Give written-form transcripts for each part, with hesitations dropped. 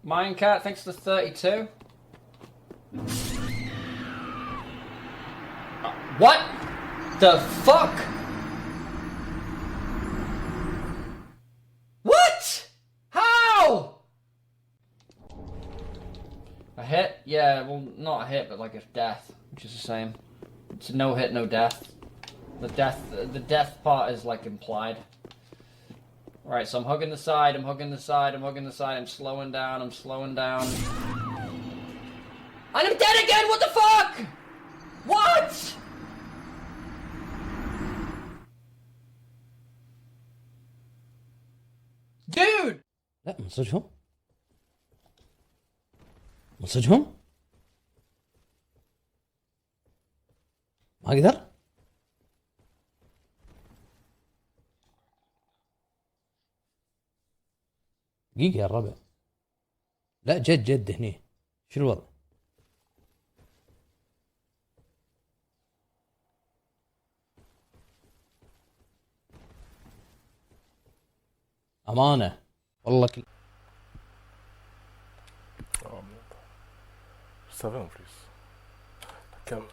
Minecat, thanks for 32. What the fuck? What? How? A hit? Yeah, well, not a hit, but like a death, which is the same. It's no hit, no death. The death part is like implied. Alright, so I'm hugging the side, I'm hugging the side, I'm hugging the side, I'm slowing down, I'm slowing down. And I'm dead again, what the fuck? What? Dude! لا منصجهم منصجهم ما اقدر دقيقة يا الربع لا جد هني شو الوضع أمانة والله Oh merde. Je savais en plus. La cam...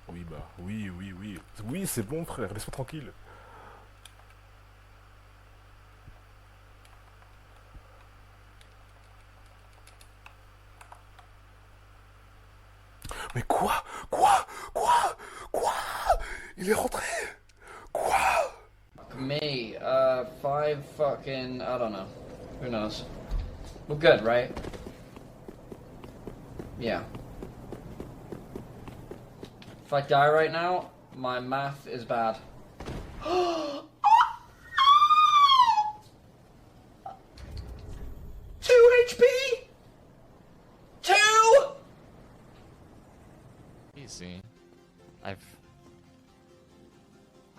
Oui bah, oui. Oui c'est bon frère, laisse-moi tranquille. Mais quoi? Il est rentré? Quoi? Me, 5 fucking, I don't know. Who knows? We're good, right? Yeah. If I die right now, my math is bad. 2 HP? 2? Easy. I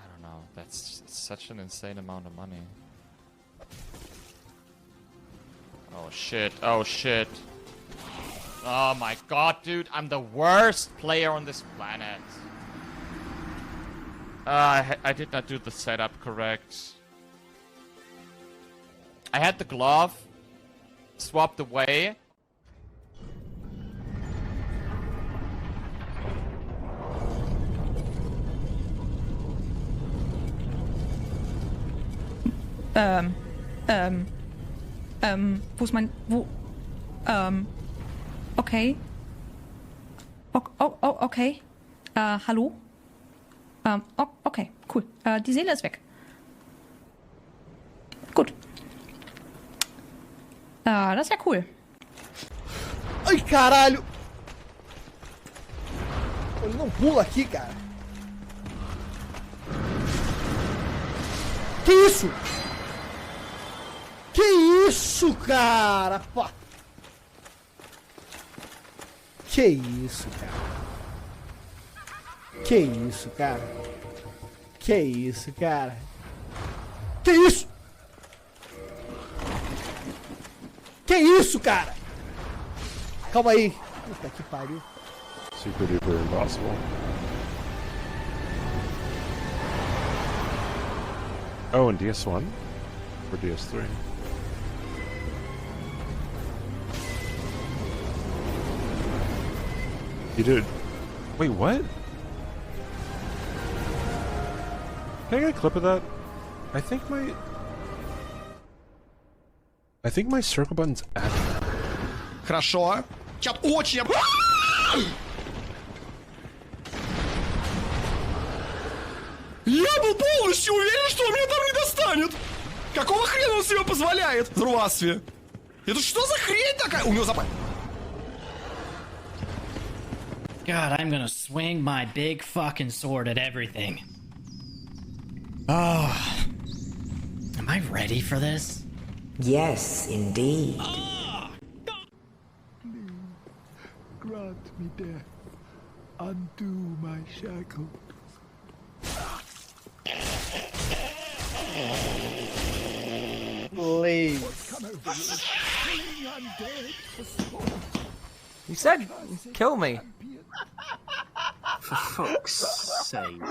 don't know. That's such an insane amount of money. Oh shit. Oh shit. Oh my god, dude. I'm the worst player on this planet. I did not do the setup correct. I had the glove swapped away. Wo ist mein... Wo... Okay. Okay. Hallo? Okay, cool. Die Seele ist weg. Gut. Das ist ja cool. Ai, caralho! Ele não pula aqui, cara. Que isso? Que isso, cara? Pá. Que isso, cara? Que isso, cara? Que isso, cara? Que isso? Que isso, cara? Calma aí. Puta que pariu. Super duper impossible. Oh, and DS1? Or DS3? You did... Wait, what? Can I get a clip of that? I think my circle button's active. Хорошо. Чат очень... Я был полностью уверен, что он меня там не достанет! Какого хрена он себе позволяет в руасве? Это что за хрень такая? У него запал. God, I'm gonna swing my big fucking sword at everything. Oh. Am I ready for this? Yes, indeed. Grant me death. Undo my shackles. Please. You said kill me. For fuck's sake.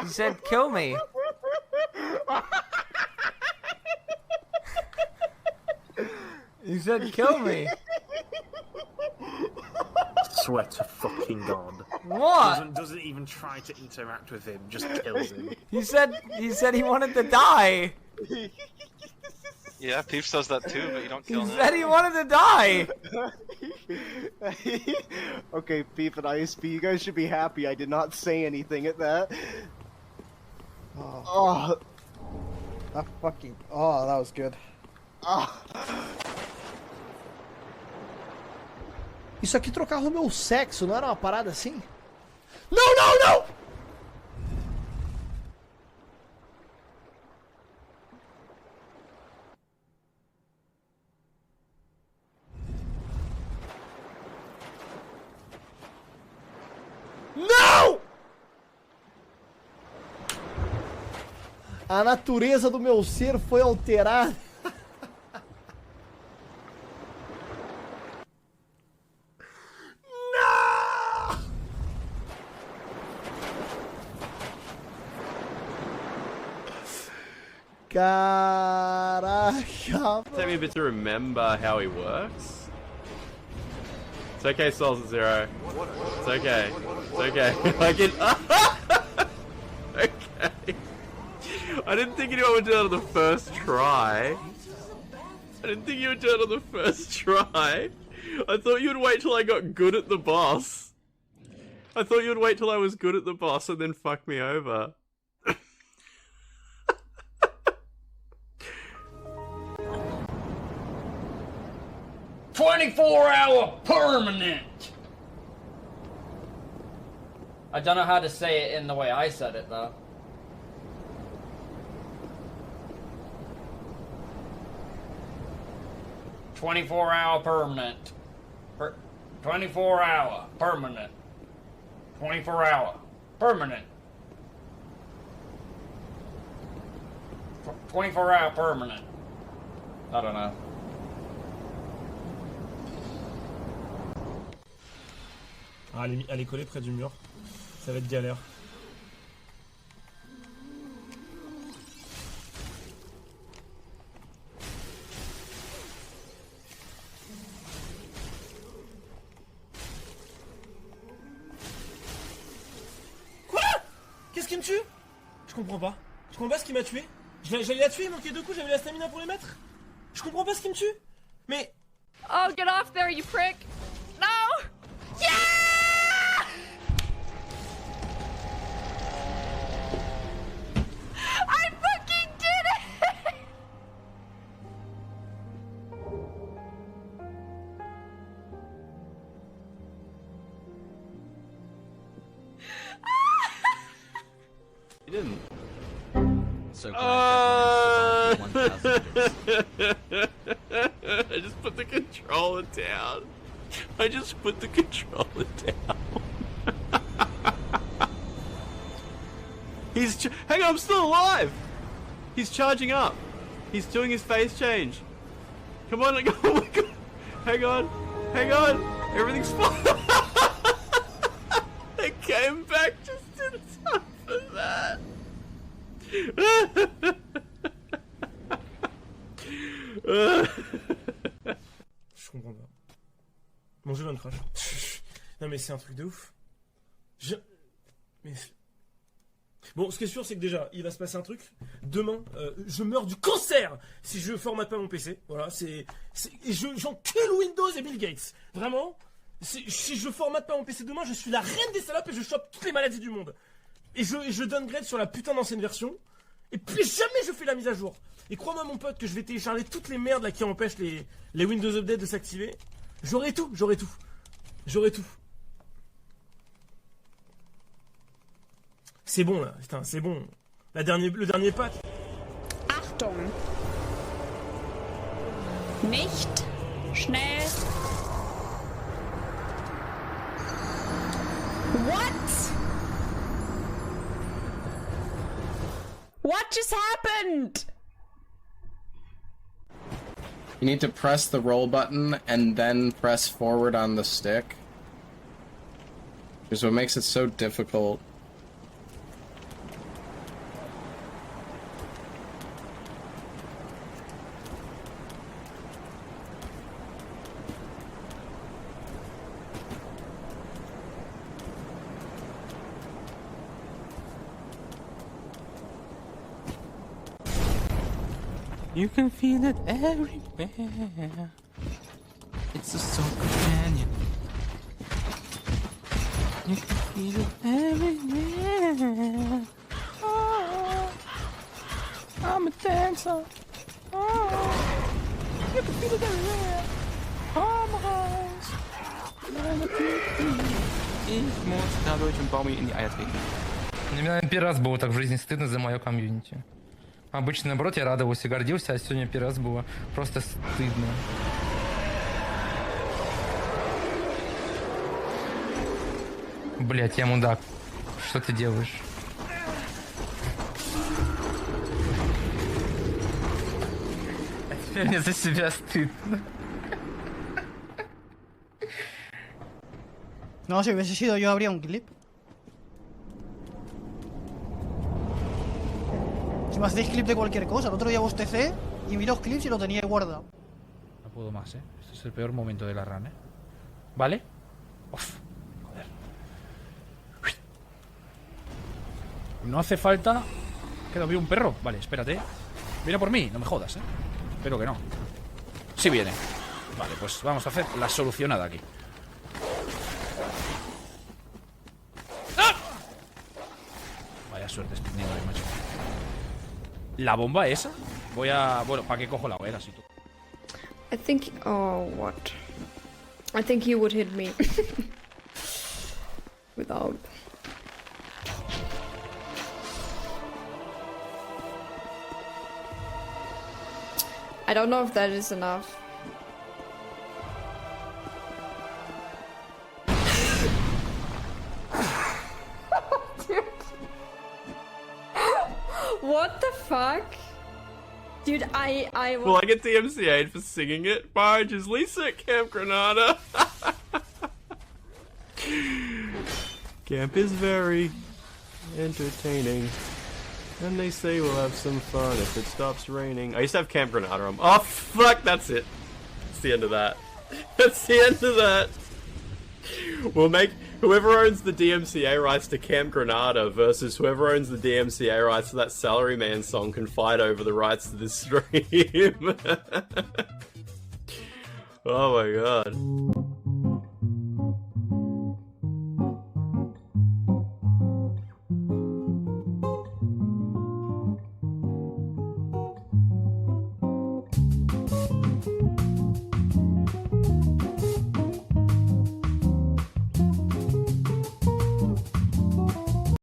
You said kill me. You said kill me. Swear to fucking God. What? Doesn't even try to interact with him, just kills him. He said he wanted to die. Yeah, Peeps does that too, but you don't kill him. He said he wanted to die. Okay, Peep and ISP, you guys should be happy I did not say anything at that. Oh. That fucking... Oh, that was good. Isso aqui trocava o meu sexo, não era uma parada assim? Não, não, não! Não! A natureza do meu ser foi alterada. Não! Caraca. Take me a bit to remember how he works. It's okay, Souls at 0. It's okay. It's okay. I can. Okay. I didn't think anyone would do it on the first try. I didn't think you would do it on the first try. I thought you would wait till I got good at the boss. I thought you would wait till I was good at the boss and then fuck me over. 24-hour permanent! I don't know how to say it in the way I said it, though. "24-hour permanent. 24-hour permanent. 24-hour permanent. 24-hour permanent." I don't know. Ah, elle est collée près du mur. Ça va être galère. Quoi? Qu'est-ce qui me tue? Je comprends pas. Je comprends pas ce qui m'a tué. J'allais la tuer, il manquait 2 coups, j'avais la stamina pour les mettre. Je comprends pas ce qui me tue. Mais... Oh, get off there, you prick! No! Yeah! I fucking did it! You didn't. So glad I just put the controller down. I just put the controller down. Hang on, I'm still alive! He's charging up. He's doing his face change. Come on, oh my god. Hang on. Hang on. Everything's fine. I came back just in time for that. Je comprends pas. Mon jeu vient de crash. Non mais c'est un truc de ouf. Mais... Bon, ce qui est sûr, c'est que déjà, il va se passer un truc. Demain, je meurs du cancer si je formate pas mon PC. Voilà, j'encule Windows et Bill Gates. Vraiment, si je formate pas mon PC demain, je suis la reine des salopes et je chope toutes les maladies du monde. Et je downgrade sur la putain d'ancienne version. Et puis jamais je fais la mise à jour. Et crois-moi mon pote que je vais télécharger toutes les merdes là qui empêchent les Windows Update de s'activer. J'aurai tout. C'est bon là, putain, c'est bon. Le dernier patch. Achtung! Nicht schnell. What? What just happened? You need to press the roll button and then press forward on the stick. Which is what makes it so difficult. You can feel it everywhere. It's a soul companion. You can feel it everywhere. Oh, I'm a dancer. Oh, you can feel it everywhere. Oh my eyes. Ich muss dadurch und baue mir in die Eier treten. Мне, наверное, первый раз было так в жизни стыдно за мое комьюнити. Обычно, наоборот, я радовался и гордился, а сегодня первый раз было просто стыдно. Блять, я мудак. Что ты делаешь? А теперь мне за себя стыдно. No, si hubiese sido yo habría un clip. Si me hacéis clip de cualquier cosa, el otro día bostecé y vi los clips y lo tenía guardado. No puedo más, Este es el peor momento de la run, ¿Vale? Uf, joder. No hace falta... Queda bien un perro. Vale, espérate. Viene por mí, no me jodas, Espero que no. Sí viene. Vale, pues vamos a hacer la solucionada aquí. ¡Ah! Vaya suerte estoy teniendo ahí, macho. La bomba esa. Voy a... Bueno, ¿para qué cojo la hoguera si tú? I think... Oh, what? I think you would hit me. Without... I don't know if that is enough. What the fuck? Dude, I Will I get DMCA'd for singing it? Marge is Lisa at Camp Granada. Camp is very entertaining. And they say we'll have some fun if it stops raining. I used to have Camp Granada on. Oh fuck, that's it. That's the end of that. That's the end of that. We'll make whoever owns the DMCA rights to Camp Granada versus whoever owns the DMCA rights to that Salaryman song can fight over the rights to this stream. Oh my god.